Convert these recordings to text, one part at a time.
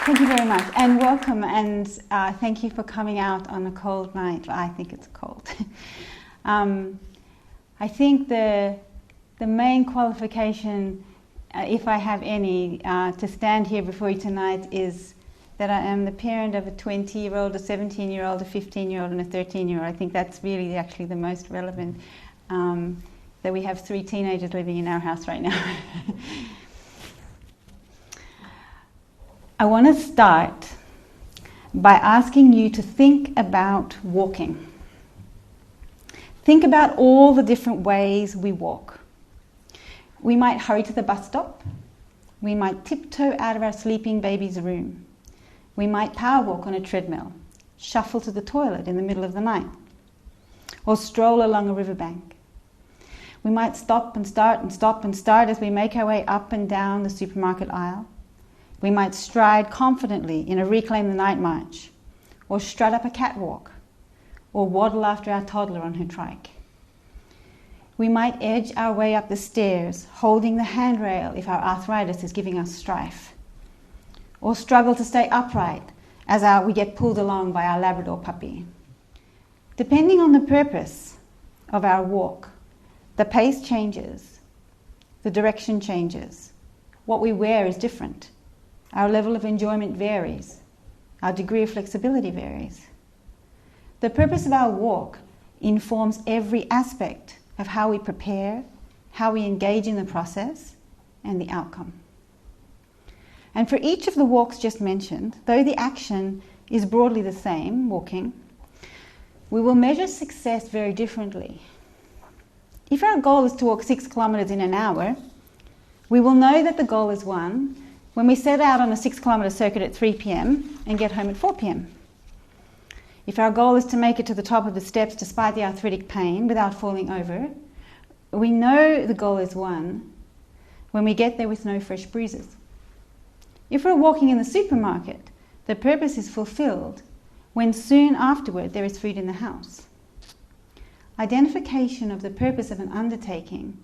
Thank you very much, and welcome, and thank you for coming out on a cold night. I think it's cold. I think the main qualification, if I have any, to stand here before you tonight is that I am the parent of a 20-year-old, a 17-year-old, a 15-year-old, and a 13-year-old. I think that's really actually the most relevant, that we have 3 teenagers living in our house right now. I want to start by asking you to think about walking. Think about all the different ways we walk. We might hurry to the bus stop. We might tiptoe out of our sleeping baby's room. We might power walk on a treadmill, shuffle to the toilet in the middle of the night, or stroll along a riverbank. We might stop and start and stop and start as we make our way up and down the supermarket aisle. We might stride confidently in a Reclaim the Night march, or strut up a catwalk, or waddle after our toddler on her trike. We might edge our way up the stairs, holding the handrail if our arthritis is giving us strife, or struggle to stay upright as we get pulled along by our Labrador puppy. Depending on the purpose of our walk, the pace changes, the direction changes, what we wear is different. Our level of enjoyment varies. Our degree of flexibility varies. The purpose of our walk informs every aspect of how we prepare, how we engage in the process, and the outcome. And for each of the walks just mentioned, though the action is broadly the same, walking, we will measure success very differently. If our goal is to walk 6 kilometres in an hour, we will know that the goal is won when we set out on a 6-kilometre circuit at 3 p.m. and get home at 4 p.m. If our goal is to make it to the top of the steps despite the arthritic pain without falling over, we know the goal is won when we get there with no fresh bruises. If we're walking in the supermarket, the purpose is fulfilled when soon afterward there is food in the house. Identification of the purpose of an undertaking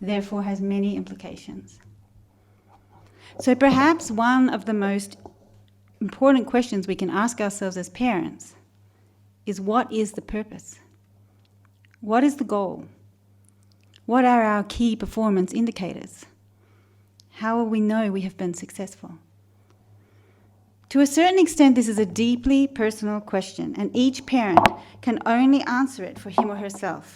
therefore has many implications. So perhaps one of the most important questions we can ask ourselves as parents is, what is the purpose? What is the goal? What are our key performance indicators? How will we know we have been successful? To a certain extent, this is a deeply personal question, and each parent can only answer it for him or herself.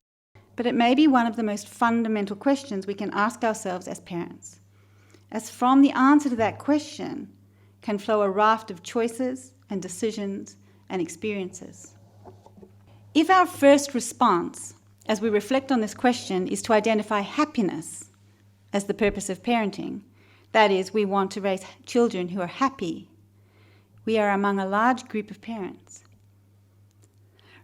But it may be one of the most fundamental questions we can ask ourselves as parents, as from the answer to that question can flow a raft of choices and decisions and experiences. If our first response, as we reflect on this question, is to identify happiness as the purpose of parenting, that is, we want to raise children who are happy, we are among a large group of parents.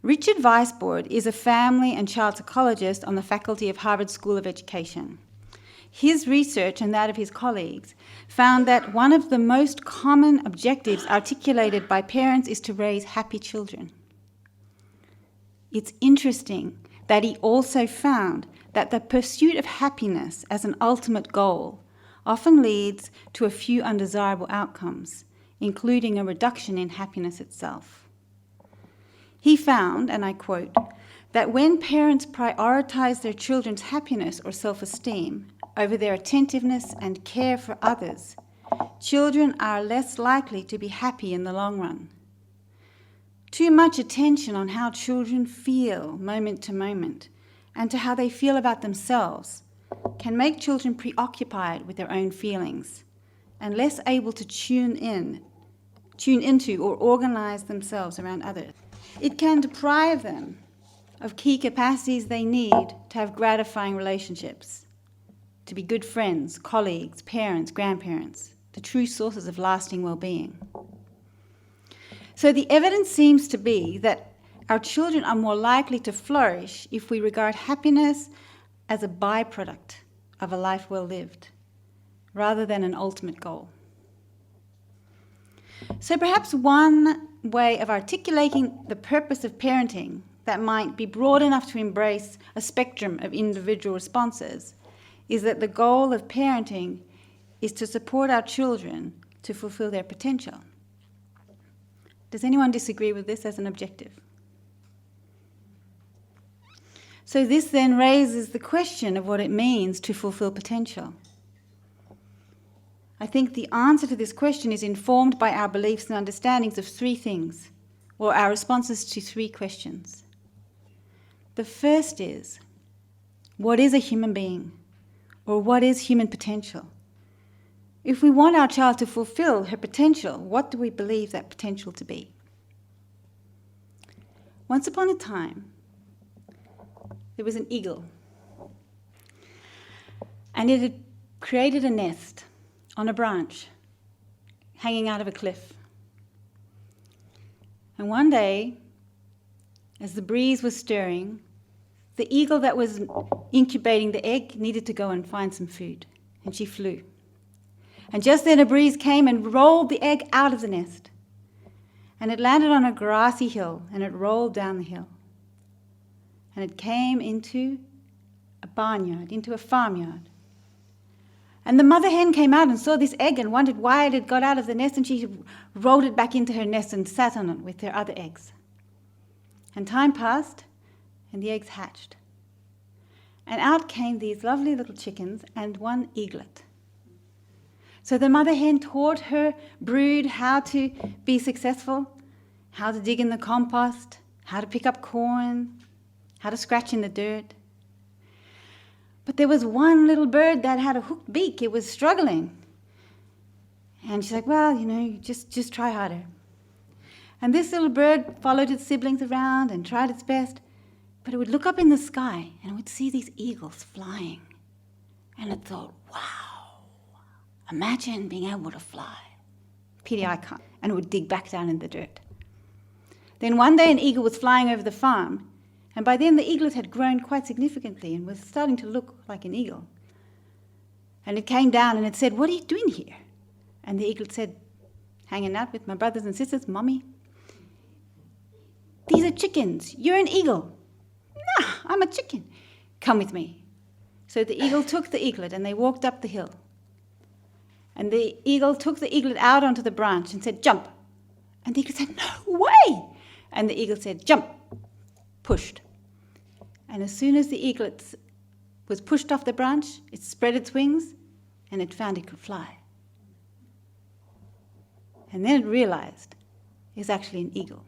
Richard Weisbord is a family and child psychologist on the faculty of Harvard School of Education. His research and that of his colleagues found that one of the most common objectives articulated by parents is to raise happy children. It's interesting that he also found that the pursuit of happiness as an ultimate goal often leads to a few undesirable outcomes, including a reduction in happiness itself. He found, and I quote, that when parents prioritize their children's happiness or self-esteem over their attentiveness and care for others, children are less likely to be happy in the long run. Too much attention on how children feel moment to moment and to how they feel about themselves can make children preoccupied with their own feelings and less able to tune into or organize themselves around others. It can deprive them of key capacities they need to have gratifying relationships, to be good friends, colleagues, parents, grandparents, the true sources of lasting well-being. So the evidence seems to be that our children are more likely to flourish if we regard happiness as a byproduct of a life well lived, rather than an ultimate goal. So perhaps one way of articulating the purpose of parenting that might be broad enough to embrace a spectrum of individual responses is that the goal of parenting is to support our children to fulfill their potential, Does anyone disagree with this as an objective? So this then raises the question of what it means to fulfill potential. I think the answer to this question is informed by our beliefs and understandings of three things, or our responses to three questions. The first is, what is a human being? Or what is human potential? If we want our child to fulfill her potential, what do we believe that potential to be? Once upon a time, there was an eagle, and it had created a nest on a branch hanging out of a cliff. And one day, as the breeze was stirring, the eagle that was incubating the egg needed to go and find some food, and she flew. And just then a breeze came and rolled the egg out of the nest, and it landed on a grassy hill, and it rolled down the hill. And it came into a barnyard, into a farmyard. And the mother hen came out and saw this egg and wondered why it had got out of the nest, and she rolled it back into her nest and sat on it with her other eggs. And time passed, and the eggs hatched. And out came these lovely little chickens and one eaglet. So the mother hen taught her brood how to be successful, how to dig in the compost, how to pick up corn, how to scratch in the dirt. But there was one little bird that had a hooked beak. It was struggling. And she's like, well, just try harder. And this little bird followed its siblings around and tried its best, but it would look up in the sky and it would see these eagles flying. And it thought, wow, imagine being able to fly. Pity I can't. And it would dig back down in the dirt. Then one day an eagle was flying over the farm, and by then the eaglet had grown quite significantly and was starting to look like an eagle. And it came down and it said, what are you doing here? And the eaglet said, hanging out with my brothers and sisters, Mommy. These are chickens. You're an eagle. Nah, I'm a chicken. Come with me. So the eagle took the eaglet and they walked up the hill. And the eagle took the eaglet out onto the branch and said, jump. And the eaglet said, no way. And the eagle said, jump. Pushed. And as soon as the eaglet was pushed off the branch, it spread its wings and it found it could fly. And then it realized it's actually an eagle.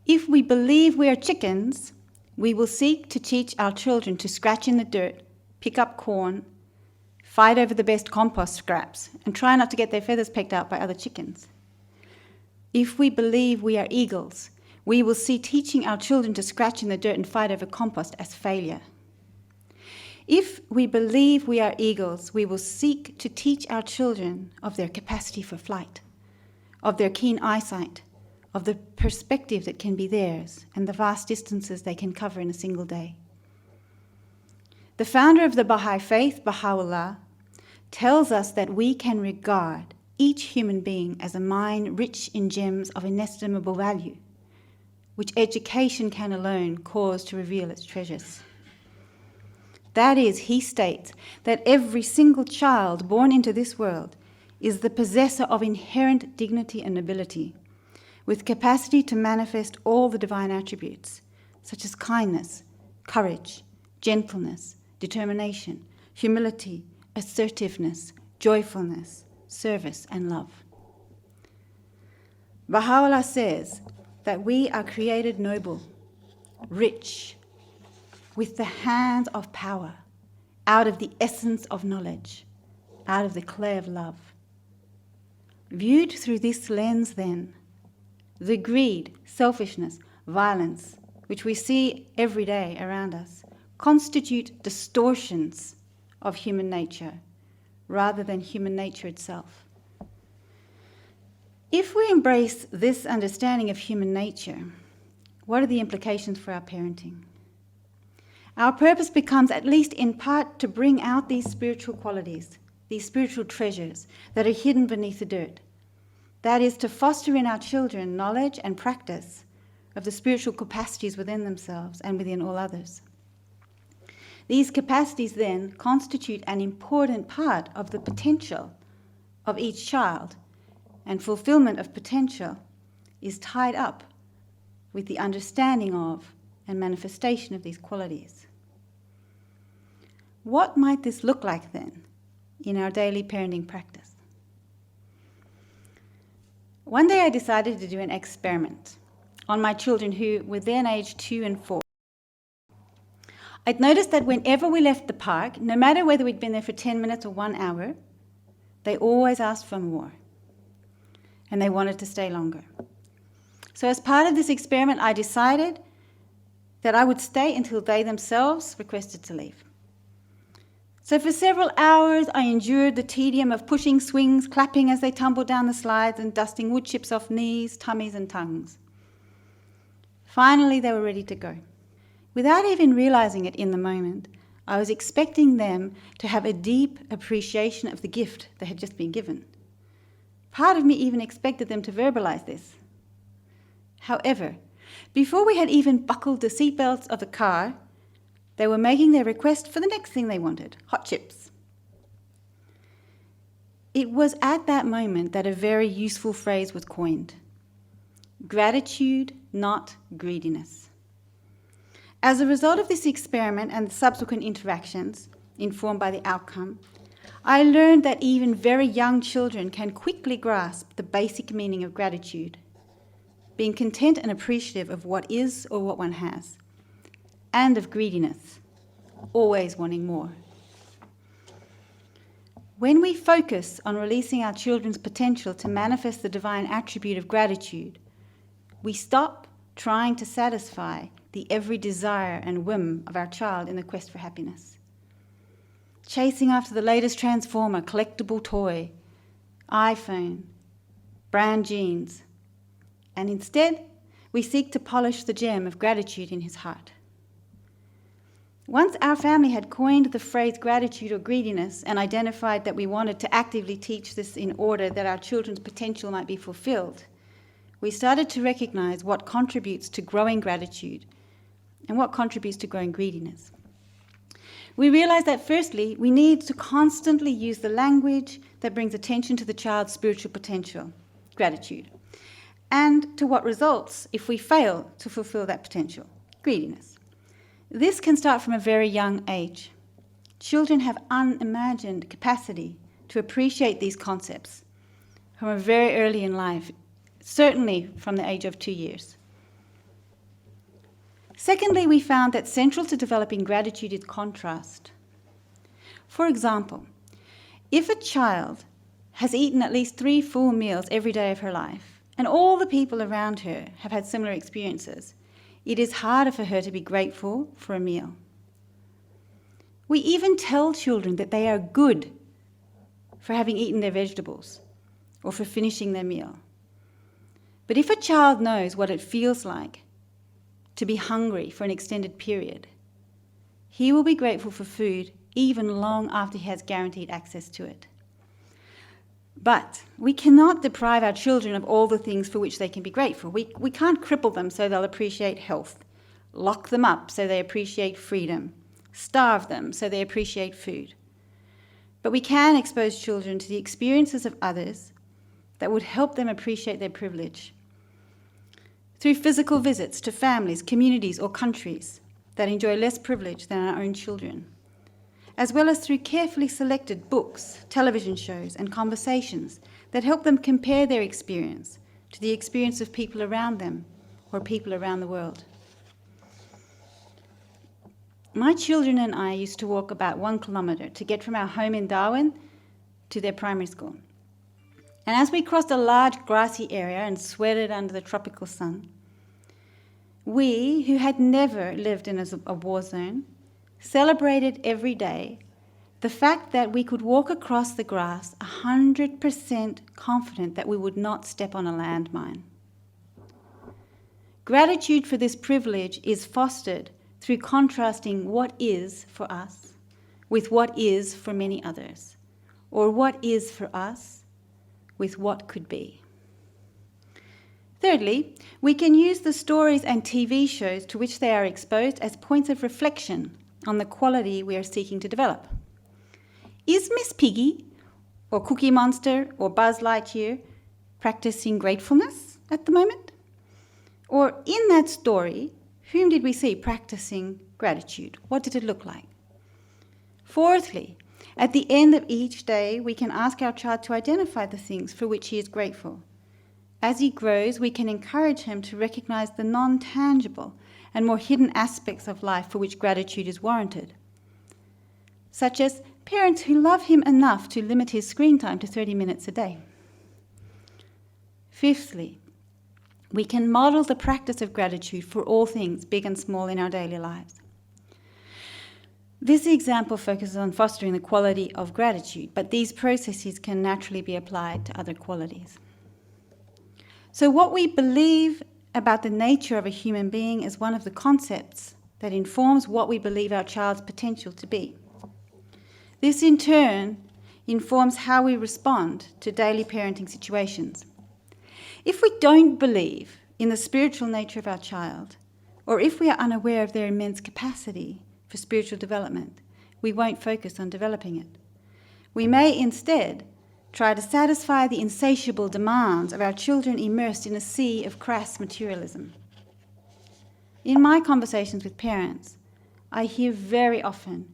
If we believe we are chickens, we will seek to teach our children to scratch in the dirt, pick up corn, fight over the best compost scraps, and try not to get their feathers pecked out by other chickens. If we believe we are eagles, we will see teaching our children to scratch in the dirt and fight over compost as failure. If we believe we are eagles, we will seek to teach our children of their capacity for flight, of their keen eyesight, of the perspective that can be theirs, and the vast distances they can cover in a single day. The founder of the Baha'i Faith, Baha'u'llah, tells us that we can regard each human being as a mine rich in gems of inestimable value, which education can alone cause to reveal its treasures. That is, he states that every single child born into this world is the possessor of inherent dignity and nobility, with capacity to manifest all the divine attributes, such as kindness, courage, gentleness, determination, humility, assertiveness, joyfulness, service, and love. Baha'u'llah says that we are created noble, rich, with the hands of power, out of the essence of knowledge, out of the clay of love. Viewed through this lens, then, the greed, selfishness, violence, which we see every day around us, constitute distortions of human nature rather than human nature itself. If we embrace this understanding of human nature, what are the implications for our parenting? Our purpose becomes, at least in part, to bring out these spiritual qualities, these spiritual treasures that are hidden beneath the dirt. That is, to foster in our children knowledge and practice of the spiritual capacities within themselves and within all others. These capacities then constitute an important part of the potential of each child and fulfillment of potential is tied up with the understanding of and manifestation of these qualities. What might this look like then in our daily parenting practice? One day I decided to do an experiment on my children who were then aged 2 and 4. I'd noticed that whenever we left the park, no matter whether we'd been there for 10 minutes or 1 hour, they always asked for more, and they wanted to stay longer. So as part of this experiment, I decided that I would stay until they themselves requested to leave. So for several hours, I endured the tedium of pushing swings, clapping as they tumbled down the slides, and dusting wood chips off knees, tummies, and tongues. Finally, they were ready to go. Without even realizing it in the moment, I was expecting them to have a deep appreciation of the gift they had just been given. Part of me even expected them to verbalize this. However, before we had even buckled the seatbelts of the car, they were making their request for the next thing they wanted, hot chips. It was at that moment that a very useful phrase was coined: gratitude, not greediness. As a result of this experiment and the subsequent interactions, informed by the outcome, I learned that even very young children can quickly grasp the basic meaning of gratitude, being content and appreciative of what is or what one has, and of greediness, always wanting more. When we focus on releasing our children's potential to manifest the divine attribute of gratitude, we stop trying to satisfy the every desire and whim of our child in the quest for happiness. Chasing after the latest transformer, collectible toy, iPhone, brand jeans, and instead we seek to polish the gem of gratitude in his heart. Once our family had coined the phrase gratitude or greediness and identified that we wanted to actively teach this in order that our children's potential might be fulfilled, we started to recognize what contributes to growing gratitude and what contributes to growing greediness. We realized that firstly, we need to constantly use the language that brings attention to the child's spiritual potential, gratitude, and to what results if we fail to fulfill that potential, greediness. This can start from a very young age. Children have unimagined capacity to appreciate these concepts from a very early in life, certainly from the age of 2 years. Secondly, we found that central to developing gratitude is contrast. For example, if a child has eaten at least 3 full meals every day of her life, and all the people around her have had similar experiences, it is harder for her to be grateful for a meal. We even tell children that they are good for having eaten their vegetables or for finishing their meal. But if a child knows what it feels like to be hungry for an extended period, he will be grateful for food even long after he has guaranteed access to it. But we cannot deprive our children of all the things for which they can be grateful. We can't cripple them so they'll appreciate health, lock them up so they appreciate freedom, starve them so they appreciate food. But we can expose children to the experiences of others that would help them appreciate their privilege, through physical visits to families, communities, or countries that enjoy less privilege than our own children, as well as through carefully selected books, television shows, and conversations that help them compare their experience to the experience of people around them or people around the world. My children and I used to walk about 1 kilometre to get from our home in Darwin to their primary school. And as we crossed a large grassy area and sweated under the tropical sun, we, who had never lived in a war zone, celebrated every day the fact that we could walk across the grass 100% confident that we would not step on a landmine. Gratitude for this privilege is fostered through contrasting what is for us with what is for many others, or what is for us with what could be. Thirdly, we can use the stories and TV shows to which they are exposed as points of reflection on the quality we are seeking to develop. Is Miss Piggy, or Cookie Monster, or Buzz Lightyear practicing gratefulness at the moment? Or in that story, whom did we see practicing gratitude? What did it look like? Fourthly, at the end of each day, we can ask our child to identify the things for which he is grateful. As he grows, we can encourage him to recognize the non-tangible and more hidden aspects of life for which gratitude is warranted, such as parents who love him enough to limit his screen time to 30 minutes a day. Fifthly, we can model the practice of gratitude for all things, big and small, in our daily lives. This example focuses on fostering the quality of gratitude, but these processes can naturally be applied to other qualities. So what we believe about the nature of a human being is one of the concepts that informs what we believe our child's potential to be. This in turn informs how we respond to daily parenting situations. If we don't believe in the spiritual nature of our child, or if we are unaware of their immense capacity for spiritual development, we won't focus on developing it. We may instead try to satisfy the insatiable demands of our children immersed in a sea of crass materialism. In my conversations with parents, I hear very often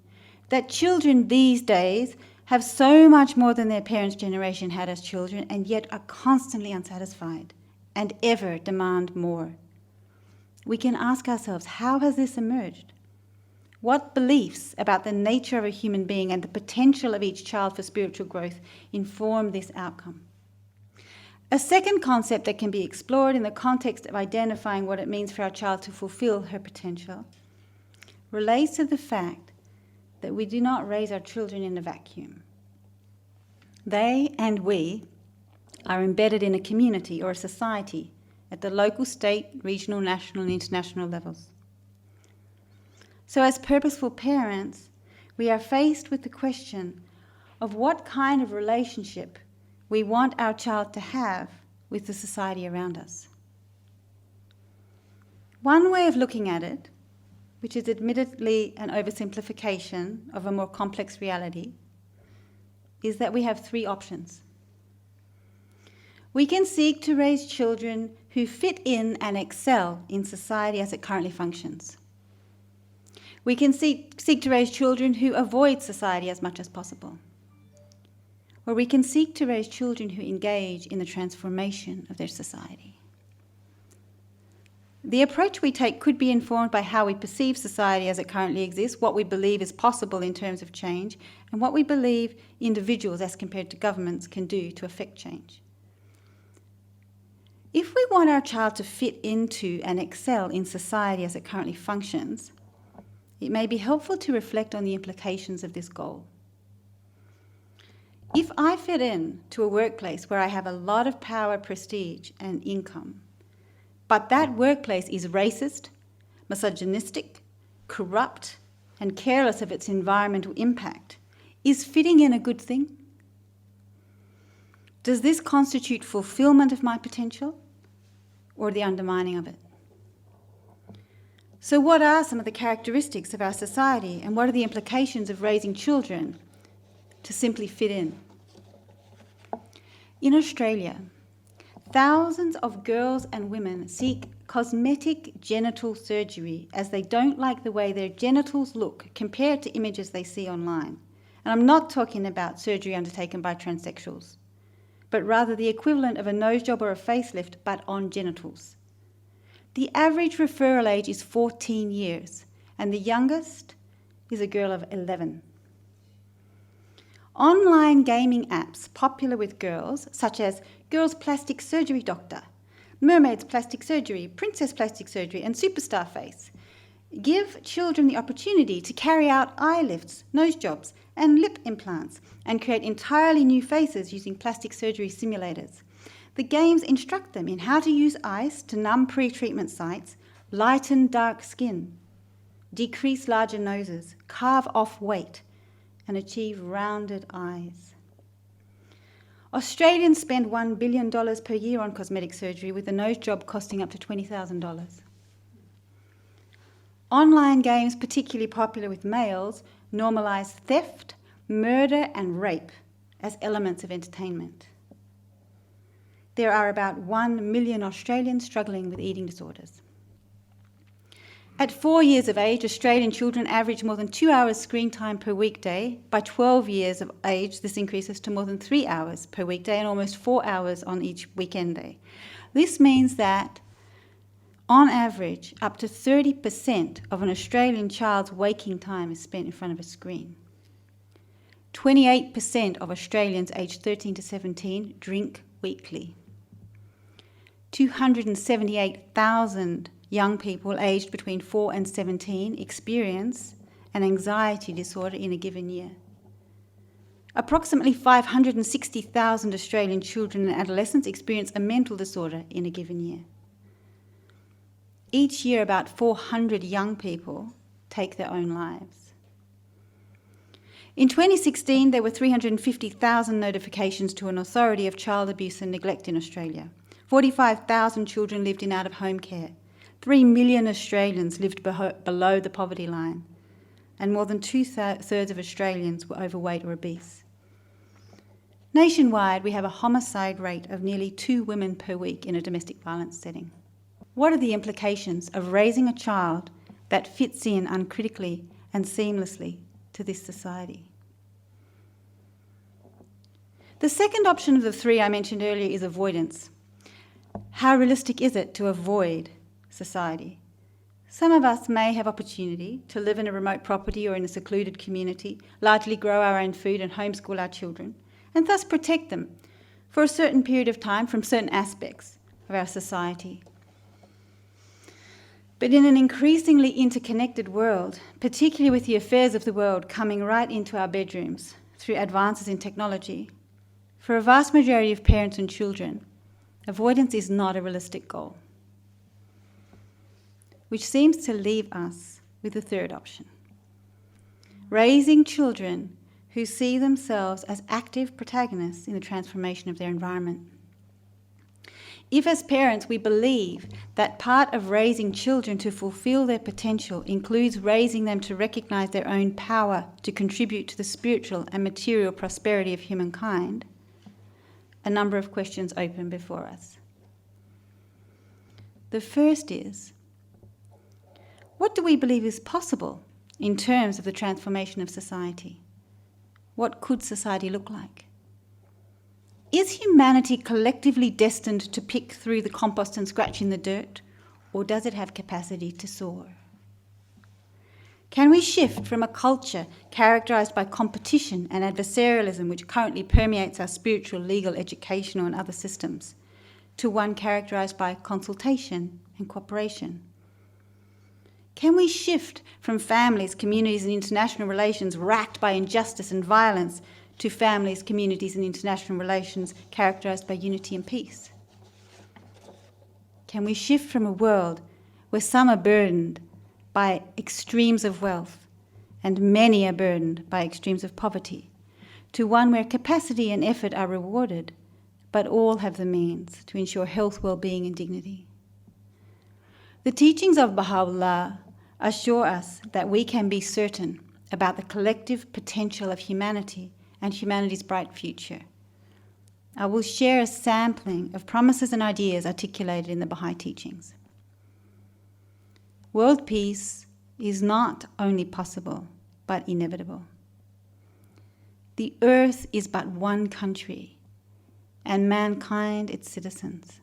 that children these days have so much more than their parents' generation had as children, and yet are constantly unsatisfied and ever demand more. We can ask ourselves, how has this emerged? What beliefs about the nature of a human being and the potential of each child for spiritual growth inform this outcome? A second concept that can be explored in the context of identifying what it means for our child to fulfill her potential relates to the fact that we do not raise our children in a vacuum. They and we are embedded in a community or a society at the local, state, regional, national, and international levels. So as purposeful parents, we are faced with the question of what kind of relationship we want our child to have with the society around us. One way of looking at it, which is admittedly an oversimplification of a more complex reality, is that we have three options. We can seek to raise children who fit in and excel in society as it currently functions. We can seek to raise children who avoid society as much as possible. Or we can seek to raise children who engage in the transformation of their society. The approach we take could be informed by how we perceive society as it currently exists, what we believe is possible in terms of change, and what we believe individuals as compared to governments can do to affect change. If we want our child to fit into and excel in society as it currently functions, it may be helpful to reflect on the implications of this goal. If I fit in to a workplace where I have a lot of power, prestige, and income, but that workplace is racist, misogynistic, corrupt, and careless of its environmental impact, is fitting in a good thing? Does this constitute fulfillment of my potential or the undermining of it? So what are some of the characteristics of our society, and what are the implications of raising children to simply fit in? In Australia, thousands of girls and women seek cosmetic genital surgery as they don't like the way their genitals look compared to images they see online. And I'm not talking about surgery undertaken by transsexuals, but rather the equivalent of a nose job or a facelift, but on genitals. The average referral age is 14 years, and the youngest is a girl of 11. Online gaming apps popular with girls, such as Girls Plastic Surgery Doctor, Mermaids Plastic Surgery, Princess Plastic Surgery, and Superstar Face, give children the opportunity to carry out eye lifts, nose jobs, and lip implants, and create entirely new faces using plastic surgery simulators. The games instruct them in how to use ice to numb pre-treatment sites, lighten dark skin, decrease larger noses, carve off weight, and achieve rounded eyes. Australians spend $1 billion per year on cosmetic surgery, with a nose job costing up to $20,000. Online games, particularly popular with males, normalise theft, murder, and rape as elements of entertainment. there are about 1 million Australians struggling with eating disorders. At 4 years of age, Australian children average more than 2 hours screen time per weekday. By 12 years of age, this increases to more than 3 hours per weekday and almost 4 hours on each weekend day. This means that, on average, up to 30% of an Australian child's waking time is spent in front of a screen. 28% of Australians aged 13 to 17 drink weekly. 278,000 young people aged between 4 and 17 experience an anxiety disorder in a given year. Approximately 560,000 Australian children and adolescents experience a mental disorder in a given year. Each year, about 400 young people take their own lives. In 2016, there were 350,000 notifications to an authority of child abuse and neglect in Australia. 45,000 children lived in out-of-home care. 3 million Australians lived below the poverty line, and more than two-thirds of Australians were overweight or obese. Nationwide, we have a homicide rate of nearly 2 women per week in a domestic violence setting. What are the implications of raising a child that fits in uncritically and seamlessly to this society? The second option of the three I mentioned earlier is avoidance. How realistic is it to avoid society? Some of us may have opportunity to live in a remote property or in a secluded community, largely grow our own food and homeschool our children, and thus protect them for a certain period of time from certain aspects of our society. But in an increasingly interconnected world, particularly with the affairs of the world coming right into our bedrooms through advances in technology, for a vast majority of parents and children, avoidance is not a realistic goal. Which seems to leave us with the third option: raising children who see themselves as active protagonists in the transformation of their environment. If as parents we believe that part of raising children to fulfill their potential includes raising them to recognize their own power to contribute to the spiritual and material prosperity of humankind, a number of questions open before us. The first is, what do we believe is possible in terms of the transformation of society? What could society look like? Is humanity collectively destined to pick through the compost and scratch in the dirt, or does it have capacity to soar? Can we shift from a culture characterized by competition and adversarialism, which currently permeates our spiritual, legal, educational and other systems, to one characterized by consultation and cooperation? Can we shift from families, communities and international relations racked by injustice and violence to families, communities and international relations characterized by unity and peace? Can we shift from a world where some are burdened by extremes of wealth and many are burdened by extremes of poverty, to one where capacity and effort are rewarded, but all have the means to ensure health, well-being and dignity? The teachings of Baha'u'llah assure us that we can be certain about the collective potential of humanity and humanity's bright future. I will share a sampling of promises and ideas articulated in the Baha'i teachings. World peace is not only possible, but inevitable. The earth is but one country, and mankind its citizens.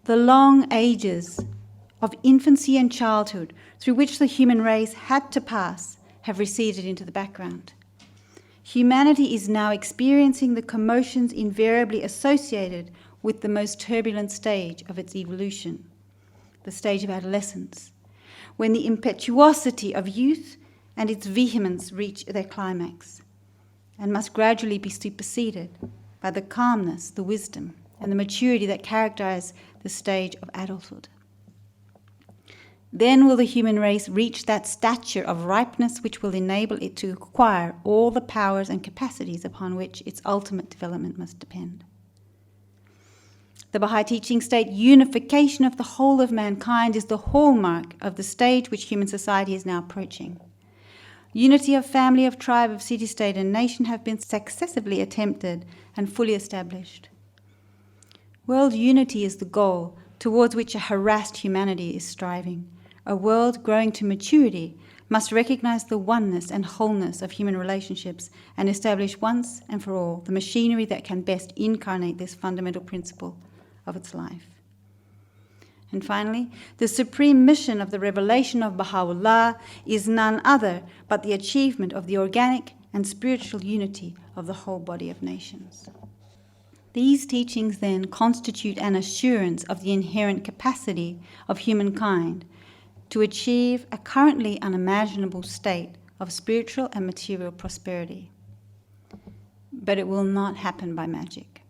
The long ages of infancy and childhood through which the human race had to pass have receded into the background. Humanity is now experiencing the commotions invariably associated with the most turbulent stage of its evolution, the stage of adolescence, when the impetuosity of youth and its vehemence reach their climax and must gradually be superseded by the calmness, the wisdom, and the maturity that characterize the stage of adulthood. Then will the human race reach that stature of ripeness which will enable it to acquire all the powers and capacities upon which its ultimate development must depend. The Baha'i teachings state unification of the whole of mankind is the hallmark of the stage which human society is now approaching. Unity of family, of tribe, of city-state and nation have been successively attempted and fully established. World unity is the goal towards which a harassed humanity is striving. A world growing to maturity must recognize the oneness and wholeness of human relationships and establish once and for all the machinery that can best incarnate this fundamental principle of its life. And finally, the supreme mission of the revelation of Baha'u'llah is none other but the achievement of the organic and spiritual unity of the whole body of nations. These teachings then constitute an assurance of the inherent capacity of humankind to achieve a currently unimaginable state of spiritual and material prosperity. But it will not happen by magic.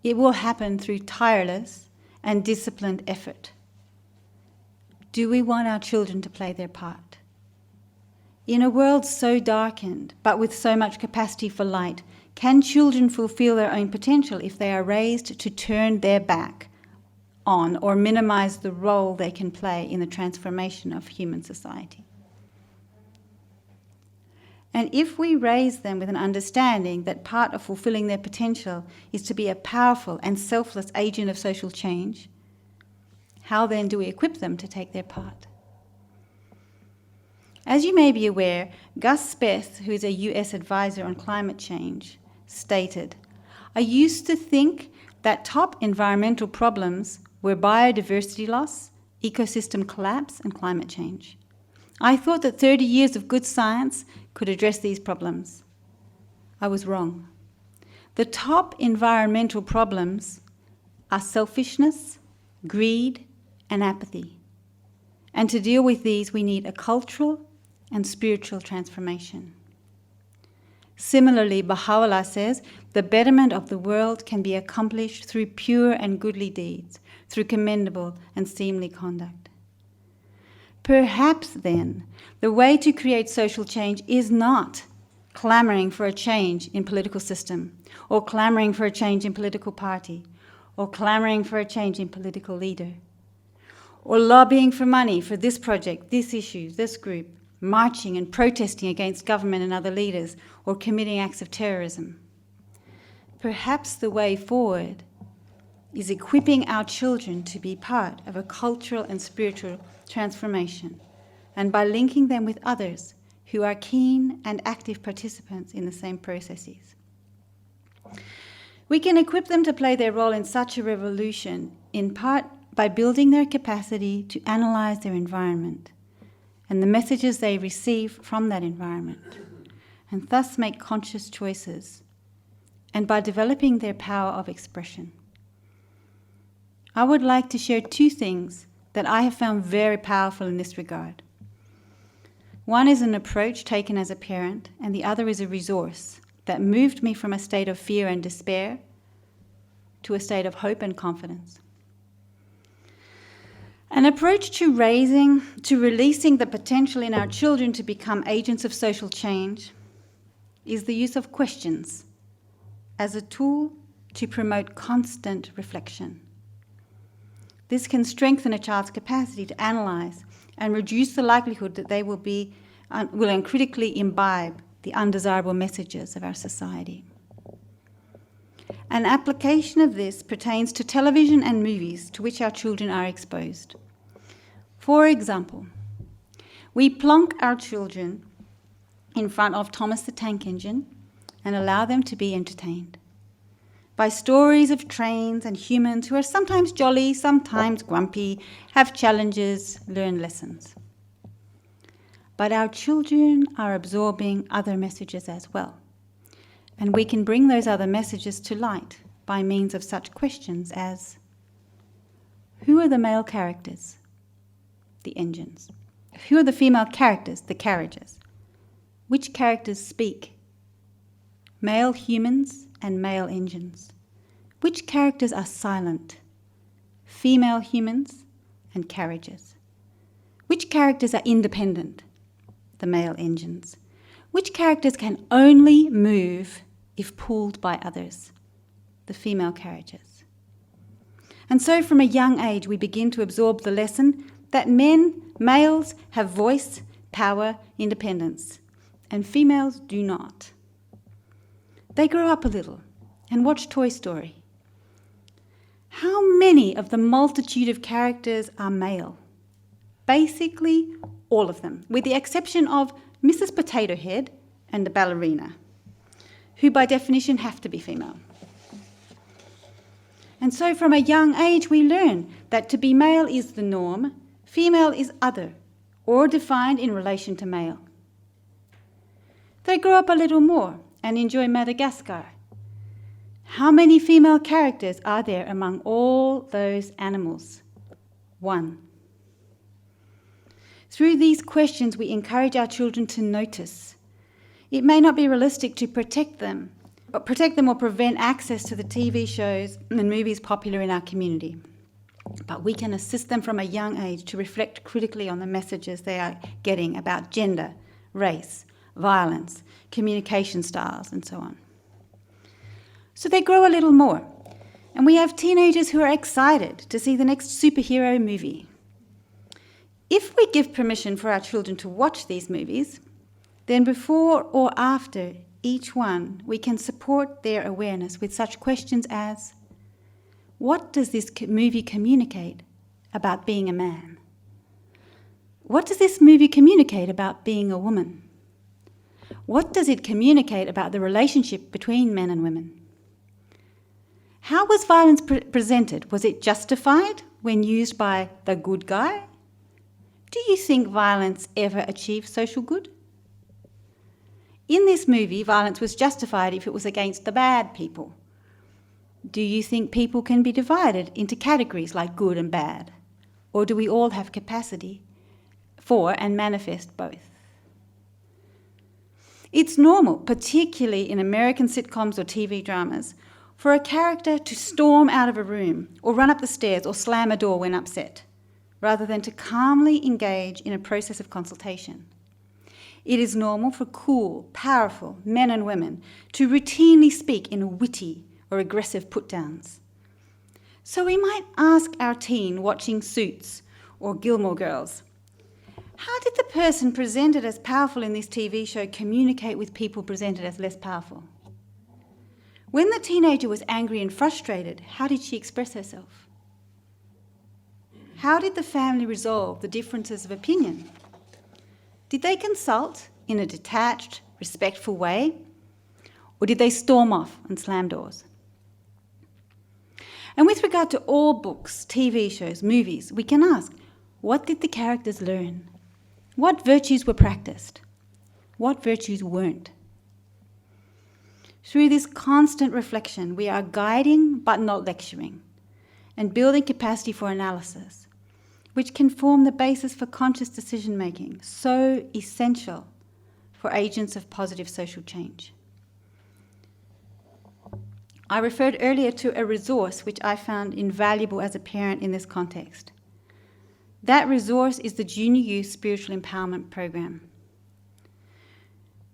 It will happen through tireless and disciplined effort. Do we want our children to play their part? In a world so darkened, but with so much capacity for light, can children fulfill their own potential if they are raised to turn their back on or minimize the role they can play in the transformation of human society? And if we raise them with an understanding that part of fulfilling their potential is to be a powerful and selfless agent of social change, how then do we equip them to take their part? As you may be aware, Gus Speth, who is a US advisor on climate change, stated, "I used to think that top environmental problems were biodiversity loss, ecosystem collapse, and climate change. I thought that 30 years of good science could address these problems. I was wrong. The top environmental problems are selfishness, greed, and apathy. And to deal with these, we need a cultural and spiritual transformation." Similarly, Baha'u'llah says, the betterment of the world can be accomplished through pure and goodly deeds, through commendable and seemly conduct. Perhaps then, the way to create social change is not clamoring for a change in political system, or clamoring for a change in political party, or clamoring for a change in political leader, or lobbying for money for this project, this issue, this group, marching and protesting against government and other leaders, or committing acts of terrorism. Perhaps the way forward is equipping our children to be part of a cultural and spiritual transformation, and by linking them with others who are keen and active participants in the same processes. We can equip them to play their role in such a revolution, in part by building their capacity to analyze their environment and the messages they receive from that environment, and thus make conscious choices, and by developing their power of expression. I would like to share two things that I have found very powerful in this regard. One is an approach taken as a parent, and the other is a resource that moved me from a state of fear and despair to a state of hope and confidence. An approach to releasing the potential in our children to become agents of social change is the use of questions as a tool to promote constant reflection. This can strengthen a child's capacity to analyze and reduce the likelihood that they will uncritically imbibe the undesirable messages of our society. An application of this pertains to television and movies to which our children are exposed. For example, we plonk our children in front of Thomas the Tank Engine and allow them to be entertained by stories of trains and humans who are sometimes jolly, sometimes grumpy, have challenges, learn lessons. But our children are absorbing other messages as well, and we can bring those other messages to light by means of such questions as, who are the male characters? The engines. Who are the female characters? The carriages. Which characters speak? Male humans and male engines. Which characters are silent? Female humans and carriages. Which characters are independent? The male engines. Which characters can only move if pulled by others? The female carriages. And so from a young age we begin to absorb the lesson that males have voice, power, independence, and females do not. They grow up a little and watch Toy Story. How many of the multitude of characters are male? Basically, all of them, with the exception of Mrs. Potato Head and the ballerina, who by definition have to be female. And so from a young age we learn that to be male is the norm, female is other, or defined in relation to male. They grow up a little more and enjoy Madagascar. How many female characters are there among all those animals? 1. Through these questions, we encourage our children to notice. It may not be realistic to protect them or prevent access to the TV shows and movies popular in our community, but we can assist them from a young age to reflect critically on the messages they are getting about gender, race, violence, communication styles, and so on. So they grow a little more, and we have teenagers who are excited to see the next superhero movie. If we give permission for our children to watch these movies, then before or after each one, we can support their awareness with such questions as, what does this movie communicate about being a man? What does this movie communicate about being a woman? What does it communicate about the relationship between men and women? How was violence presented? Was it justified when used by the good guy? Do you think violence ever achieved social good? In this movie, violence was justified if it was against the bad people. Do you think people can be divided into categories like good and bad? Or do we all have capacity for and manifest both? It's normal, particularly in American sitcoms or TV dramas, for a character to storm out of a room or run up the stairs or slam a door when upset, rather than to calmly engage in a process of consultation. It is normal for cool, powerful men and women to routinely speak in witty or aggressive put-downs. So we might ask our teen watching Suits or Gilmore Girls, how did the person presented as powerful in this TV show communicate with people presented as less powerful? When the teenager was angry and frustrated, how did she express herself? How did the family resolve the differences of opinion? Did they consult in a detached, respectful way? Or did they storm off and slam doors? And with regard to all books, TV shows, movies, we can ask, what did the characters learn? What virtues were practiced? What virtues weren't? Through this constant reflection, we are guiding but not lecturing, and building capacity for analysis, which can form the basis for conscious decision-making, so essential for agents of positive social change. I referred earlier to a resource which I found invaluable as a parent in this context. That resource is the Junior Youth Spiritual Empowerment Program.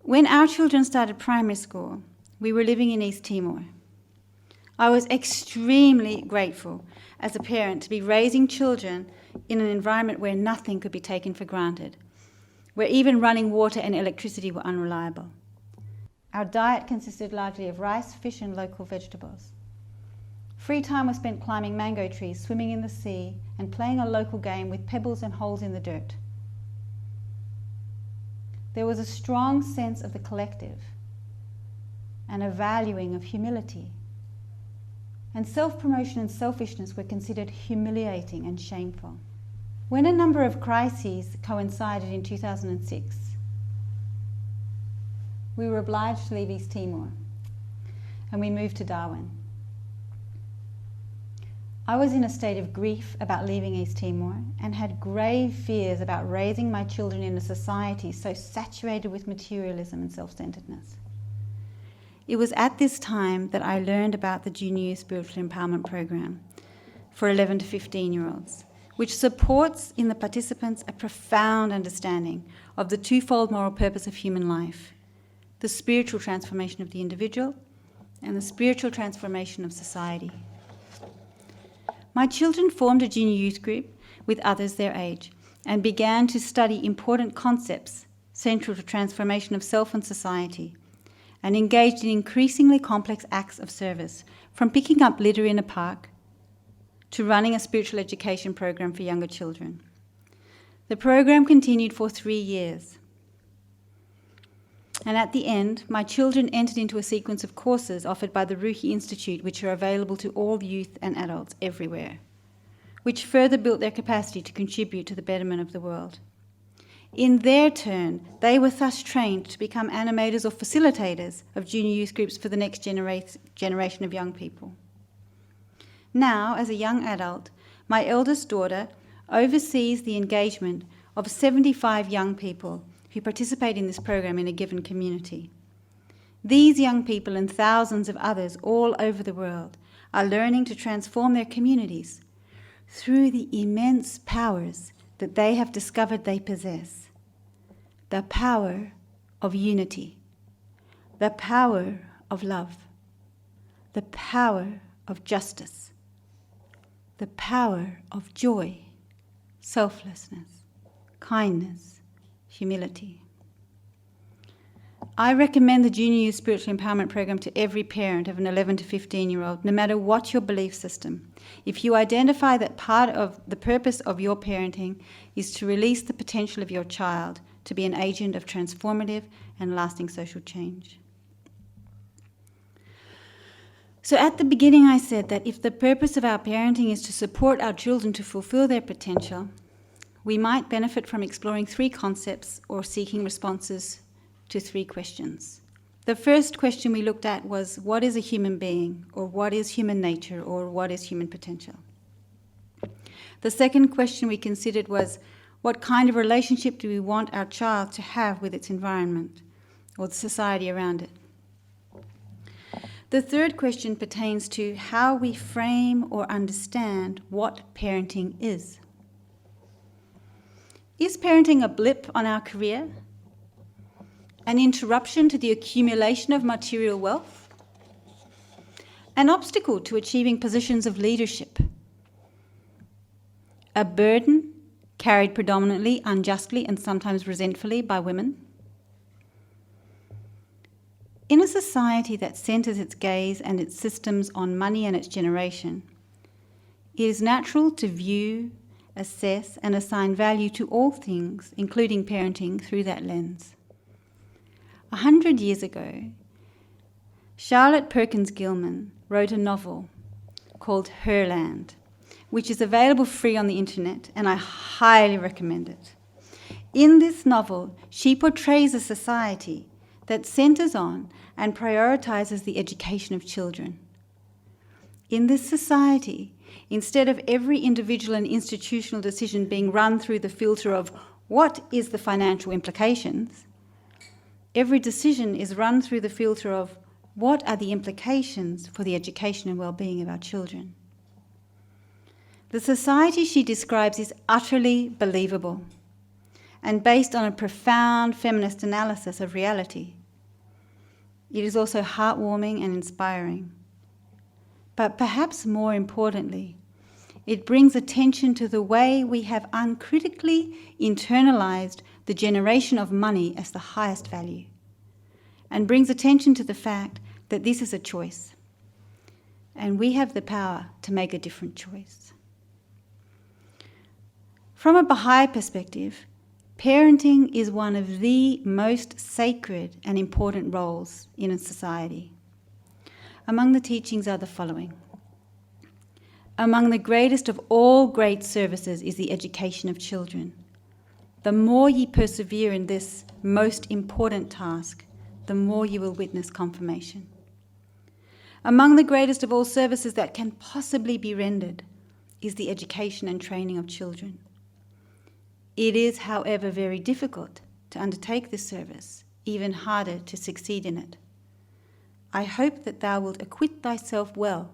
When our children started primary school, we were living in East Timor. I was extremely grateful as a parent to be raising children in an environment where nothing could be taken for granted, where even running water and electricity were unreliable. Our diet consisted largely of rice, fish, and local vegetables. Free time was spent climbing mango trees, swimming in the sea, and playing a local game with pebbles and holes in the dirt. There was a strong sense of the collective and a valuing of humility. And self-promotion and selfishness were considered humiliating and shameful. When a number of crises coincided in 2006, we were obliged to leave East Timor, and we moved to Darwin. I was in a state of grief about leaving East Timor and had grave fears about raising my children in a society so saturated with materialism and self-centeredness. It was at this time that I learned about the Junior Youth Spiritual Empowerment Program for 11 to 15-year-olds, which supports in the participants a profound understanding of the twofold moral purpose of human life, the spiritual transformation of the individual and the spiritual transformation of society. My children formed a junior youth group with others their age and began to study important concepts central to transformation of self and society, and engaged in increasingly complex acts of service, from picking up litter in a park to running a spiritual education program for younger children. The program continued for 3 years. And at the end, my children entered into a sequence of courses offered by the Ruhi Institute, which are available to all youth and adults everywhere, which further built their capacity to contribute to the betterment of the world. In their turn, they were thus trained to become animators or facilitators of junior youth groups for the next generation of young people. Now, as a young adult, my eldest daughter oversees the engagement of 75 young people who participate in this program in a given community. These young people and thousands of others all over the world are learning to transform their communities through the immense powers that they have discovered they possess. The power of unity, the power of love, the power of justice, the power of joy, selflessness, kindness, humility. I recommend the Junior Youth Spiritual Empowerment Program to every parent of an 11 to 15-year-old, no matter what your belief system. If you identify that part of the purpose of your parenting is to release the potential of your child to be an agent of transformative and lasting social change. So at the beginning I said that if the purpose of our parenting is to support our children to fulfill their potential, we might benefit from exploring 3 concepts or seeking responses to 3 questions. The first question we looked at was, what is a human being, or what is human nature, or what is human potential? The second question we considered was, what kind of relationship do we want our child to have with its environment, or the society around it? The third question pertains to how we frame or understand what parenting is. Is parenting a blip on our career? An interruption to the accumulation of material wealth? An obstacle to achieving positions of leadership? A burden carried predominantly unjustly and sometimes resentfully by women? In a society that centers its gaze and its systems on money and its generation, it is natural to view, assess, and assign value to all things, including parenting, through that lens. 100 years ago, Charlotte Perkins Gilman wrote a novel called Herland, which is available free on the internet, and I highly recommend it. In this novel, she portrays a society that centers on and prioritizes the education of children. In this society, instead of every individual and institutional decision being run through the filter of what is the financial implications, every decision is run through the filter of what are the implications for the education and well-being of our children. The society she describes is utterly believable and based on a profound feminist analysis of reality. It is also heartwarming and inspiring. But perhaps more importantly, it brings attention to the way we have uncritically internalized the generation of money as the highest value, and brings attention to the fact that this is a choice, and we have the power to make a different choice. From a Baha'i perspective, parenting is one of the most sacred and important roles in a society. Among the teachings are the following. Among the greatest of all great services is the education of children. The more ye persevere in this most important task, the more you will witness confirmation. Among the greatest of all services that can possibly be rendered is the education and training of children. It is, however, very difficult to undertake this service, even harder to succeed in it. I hope that thou wilt acquit thyself well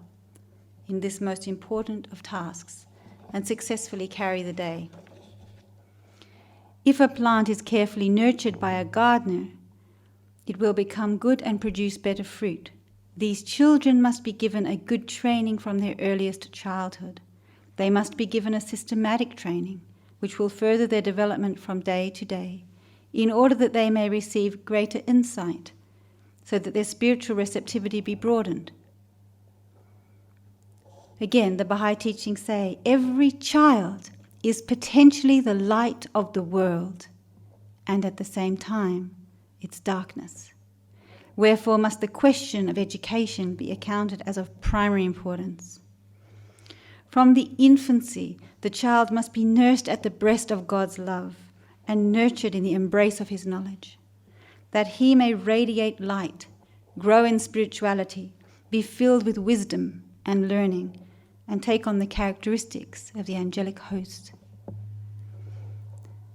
in this most important of tasks and successfully carry the day. If a plant is carefully nurtured by a gardener, it will become good and produce better fruit. These children must be given a good training from their earliest childhood. They must be given a systematic training, which will further their development from day to day, in order that they may receive greater insight, so that their spiritual receptivity be broadened. Again, the Baha'i teachings say, every child is potentially the light of the world, and at the same time, its darkness. Wherefore must the question of education be accounted as of primary importance. From the infancy, the child must be nursed at the breast of God's love and nurtured in the embrace of his knowledge, that he may radiate light, grow in spirituality, be filled with wisdom and learning, and take on the characteristics of the angelic host.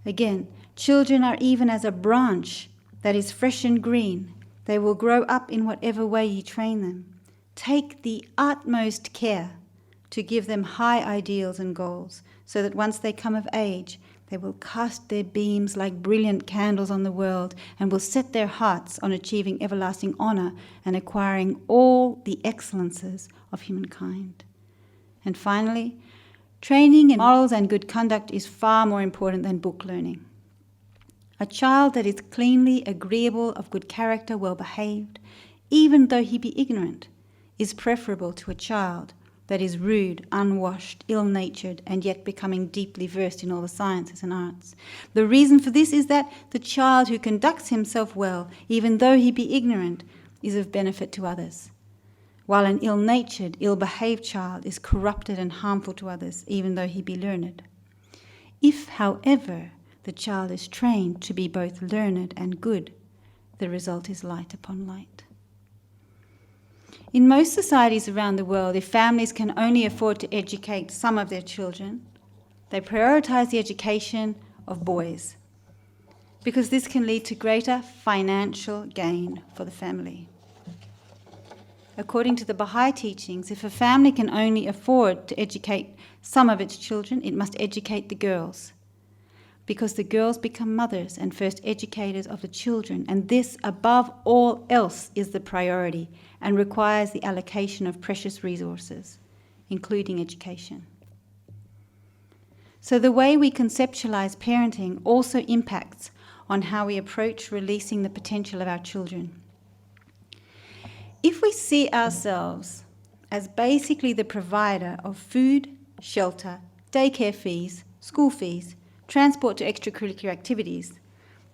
Again, children are even as a branch that is fresh and green. They will grow up in whatever way ye train them. Take the utmost care to give them high ideals and goals, so that once they come of age, they will cast their beams like brilliant candles on the world and will set their hearts on achieving everlasting honor and acquiring all the excellences of humankind. And finally, training in morals and good conduct is far more important than book learning. A child that is cleanly, agreeable, of good character, well behaved, even though he be ignorant, is preferable to a child that is rude, unwashed, ill-natured, and yet becoming deeply versed in all the sciences and arts. The reason for this is that the child who conducts himself well, even though he be ignorant, is of benefit to others, while an ill-natured, ill-behaved child is corrupted and harmful to others, even though he be learned. If, however, the child is trained to be both learned and good, the result is light upon light. In most societies around the world, if families can only afford to educate some of their children, they prioritize the education of boys, because this can lead to greater financial gain for the family. According to the Baha'i teachings, if a family can only afford to educate some of its children, it must educate the girls, because the girls become mothers and first educators of the children, and this, above all else, is the priority and requires the allocation of precious resources, including education. So the way we conceptualize parenting also impacts on how we approach releasing the potential of our children. If we see ourselves as basically the provider of food, shelter, daycare fees, school fees, transport to extracurricular activities,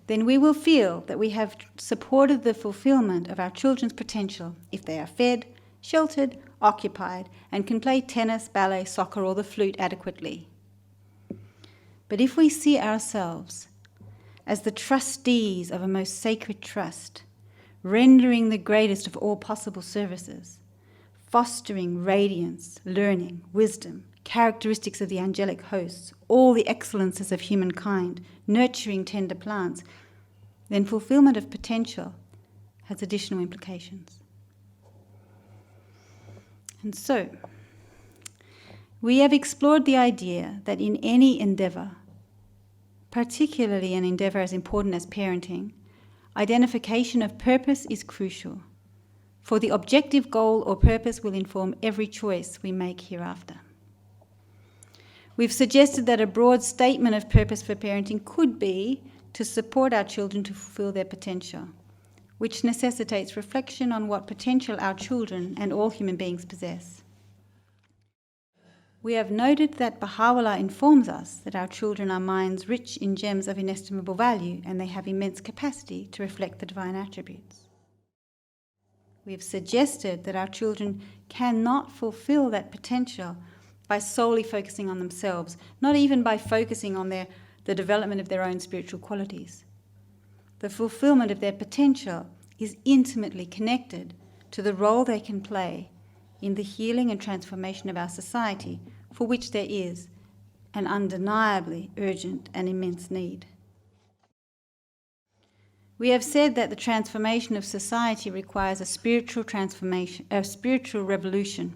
then we will feel that we have supported the fulfillment of our children's potential if they are fed, sheltered, occupied, and can play tennis, ballet, soccer, or the flute adequately. But if we see ourselves as the trustees of a most sacred trust, rendering the greatest of all possible services, fostering radiance, learning, wisdom, characteristics of the angelic hosts, all the excellences of humankind, nurturing tender plants, then fulfillment of potential has additional implications. And so, we have explored the idea that in any endeavor, particularly an endeavor as important as parenting, identification of purpose is crucial, for the objective goal or purpose will inform every choice we make hereafter. We've suggested that a broad statement of purpose for parenting could be to support our children to fulfill their potential, which necessitates reflection on what potential our children and all human beings possess. We have noted that Baha'u'llah informs us that our children are minds rich in gems of inestimable value, and they have immense capacity to reflect the divine attributes. We have suggested that our children cannot fulfill that potential by solely focusing on themselves, not even by focusing on the development of their own spiritual qualities. The fulfillment of their potential is intimately connected to the role they can play in the healing and transformation of our society, for which there is an undeniably urgent and immense need. We have said that the transformation of society requires a spiritual transformation, a spiritual revolution,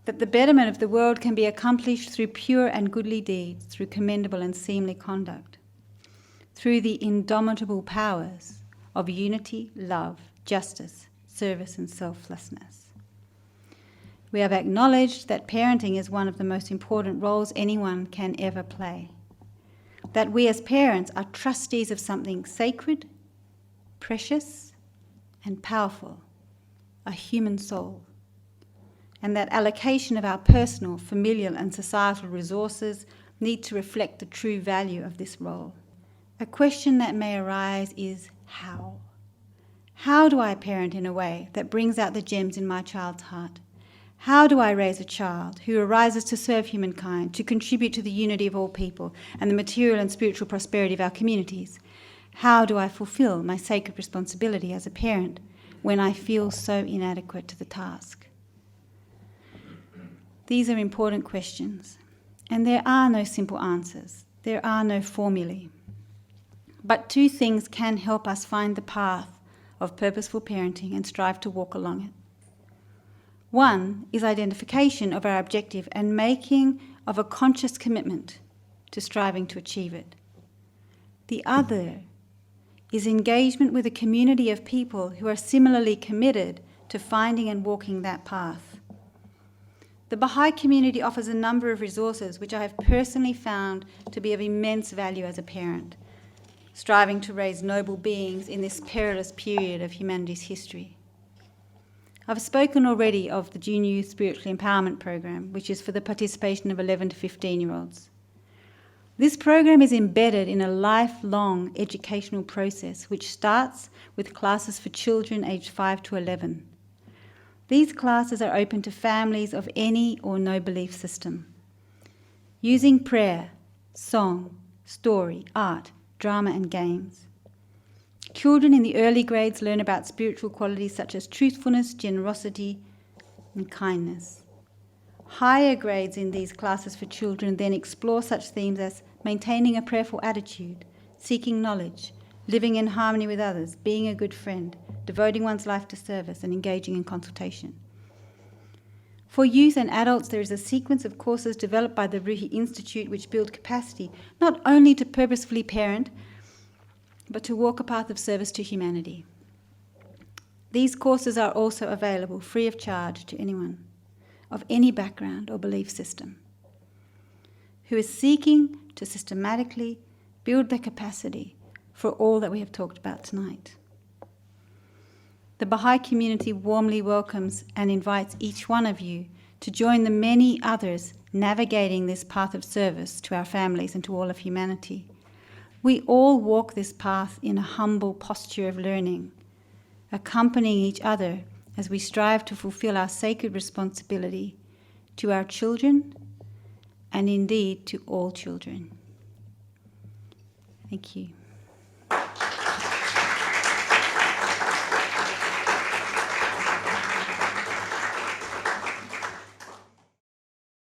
that the betterment of the world can be accomplished through pure and goodly deeds, through commendable and seemly conduct, through the indomitable powers of unity, love, justice, service, and selflessness. We have acknowledged that parenting is one of the most important roles anyone can ever play, that we as parents are trustees of something sacred, precious, and powerful, a human soul, and that allocation of our personal, familial and societal resources need to reflect the true value of this role. A question that may arise is how? How do I parent in a way that brings out the gems in my child's heart? How do I raise a child who arises to serve humankind, to contribute to the unity of all people and the material and spiritual prosperity of our communities? How do I fulfill my sacred responsibility as a parent when I feel so inadequate to the task? These are important questions, and there are no simple answers. There are no formulae. But two things can help us find the path of purposeful parenting and strive to walk along it. One is identification of our objective and making of a conscious commitment to striving to achieve it. The other is engagement with a community of people who are similarly committed to finding and walking that path. The Baha'i community offers a number of resources which I have personally found to be of immense value as a parent, striving to raise noble beings in this perilous period of humanity's history. I've spoken already of the Junior Youth Spiritual Empowerment Program, which is for the participation of 11 to 15-year-olds. This program is embedded in a lifelong educational process which starts with classes for children aged 5 to 11. These classes are open to families of any or no belief system. Using prayer, song, story, art, drama and games. Children in the early grades learn about spiritual qualities such as truthfulness, generosity, and kindness. Higher grades in these classes for children then explore such themes as maintaining a prayerful attitude, seeking knowledge, living in harmony with others, being a good friend, devoting one's life to service, and engaging in consultation. For youth and adults, there is a sequence of courses developed by the Ruhi Institute which build capacity not only to purposefully parent, but to walk a path of service to humanity. These courses are also available free of charge to anyone of any background or belief system who is seeking to systematically build their capacity for all that we have talked about tonight. The Baha'i community warmly welcomes and invites each one of you to join the many others navigating this path of service to our families and to all of humanity. We all walk this path in a humble posture of learning, accompanying each other as we strive to fulfill our sacred responsibility to our children and indeed to all children. Thank you.